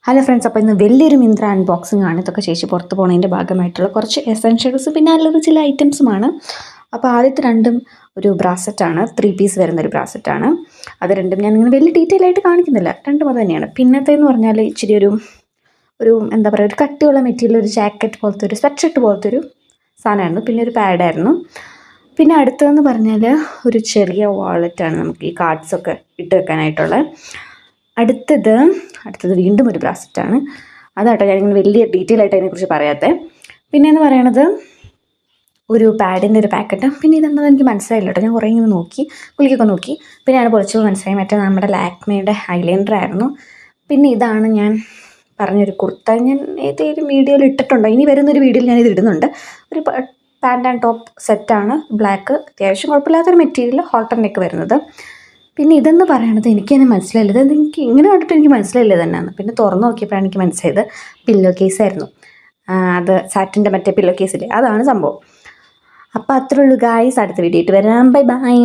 Hello friends, അപ്പോൾ ഇന്ന് വലിയൊരു മിന്ത്ര അൺബോക്സിംഗ് ആണ്. ഇതൊക്കെ ചേച്ചി പുറത്ത് പോകുന്നതിൻ്റെ ഭാഗമായിട്ടുള്ള കുറച്ച് എസെൻഷ്യൽസും പിന്നെ അല്ലറ ചില ഐറ്റംസുമാണ്. അപ്പോൾ ആദ്യത്തെ രണ്ടും ഒരു ബ്രാസറ്റാണ്, 3 പീസ് വരുന്നൊരു ബ്രാസറ്റാണ്. അത് രണ്ടും ഞാനിങ്ങനെ വലിയ ഡീറ്റെയിൽ ആയിട്ട് കാണിക്കുന്നില്ല, രണ്ടും അത് തന്നെയാണ്. പിന്നത്തേന്ന് പറഞ്ഞാൽ ഇച്ചിരി ഒരു എന്താ പറയുക, ഒരു കട്ടിയുള്ള മെറ്റീരിയൽ, ഒരു ജാക്കറ്റ് പോലത്തെ ഒരു സ്വെറ്റ് ഷർട്ട് പോലത്തെ ഒരു സാധനമായിരുന്നു. പിന്നെ ഒരു പാഡായിരുന്നു. പിന്നെ അടുത്തതെന്ന് പറഞ്ഞാൽ ഒരു ചെറിയ വാളറ്റാണ്, നമുക്ക് ഈ കാർഡ്സൊക്കെ ഇട്ട് വെക്കാനായിട്ടുള്ള. അടുത്തത് വീണ്ടും ഒരു ബ്രാസറ്റാണ്. അതാട്ടോ ഞാനിങ്ങനെ വലിയ ഡീറ്റെയിൽ ആയിട്ട് അതിനെക്കുറിച്ച് പറയാത്തത്. പിന്നെയെന്ന് പറയണത് ഒരു പാഡിൻ്റെ ഒരു പാക്കറ്റ്. പിന്നെ ഇതെന്താണെന്ന് എനിക്ക് മനസ്സിലായില്ല കേട്ടോ. ഞാൻ കുറേ ഇങ്ങനെ നോക്കി, കുളിക്കൊക്കെ നോക്കി. പിന്നെ ഞാൻ പൊളിച്ചപ്പോൾ മനസ്സിലായി, മറ്റേ നമ്മുടെ ലാക്മേയുടെ ഐലൈനർ ആയിരുന്നു. പിന്നെ ഇതാണ് ഞാൻ പറഞ്ഞൊരു കുർത്ത. ഞാൻ ഏതെങ്കിലും വീഡിയോയിൽ ഇട്ടിട്ടുണ്ടോ, ഇനി വരുന്നൊരു വീഡിയോയിൽ ഞാനിത് ഇടുന്നുണ്ട്. ഒരു പാൻറ് ആൻഡ് ടോപ്പ് സെറ്റാണ്, ബ്ലാക്ക്, അത്യാവശ്യം കുഴപ്പമില്ലാത്തൊരു മെറ്റീരിയൽ, ഹോൾട്ടർ നെക്ക് വരുന്നത്. പിന്നെ ഇതെന്ന് പറയണത് എനിക്ക് തന്നെ മനസ്സിലായില്ല, ഇതെനിക്ക് ഇങ്ങനെ കണ്ടിട്ട് എനിക്ക് മനസ്സിലായില്ല തന്നെയാണ്. പിന്നെ തുറന്ന് നോക്കിയപ്പോഴാണ് എനിക്ക് മനസ്സിലായത് പില്ലോ കേസായിരുന്നു. അത് സാറ്റിൻ്റെ മറ്റേ പില്ലോ കേസില്ലേ, അതാണ് സംഭവം. അപ്പോൾ അത്രേ ഉള്ളൂ ഗായ്സ്. അടുത്ത വീഡിയോ ആയിട്ട് വരാം. Bye bye.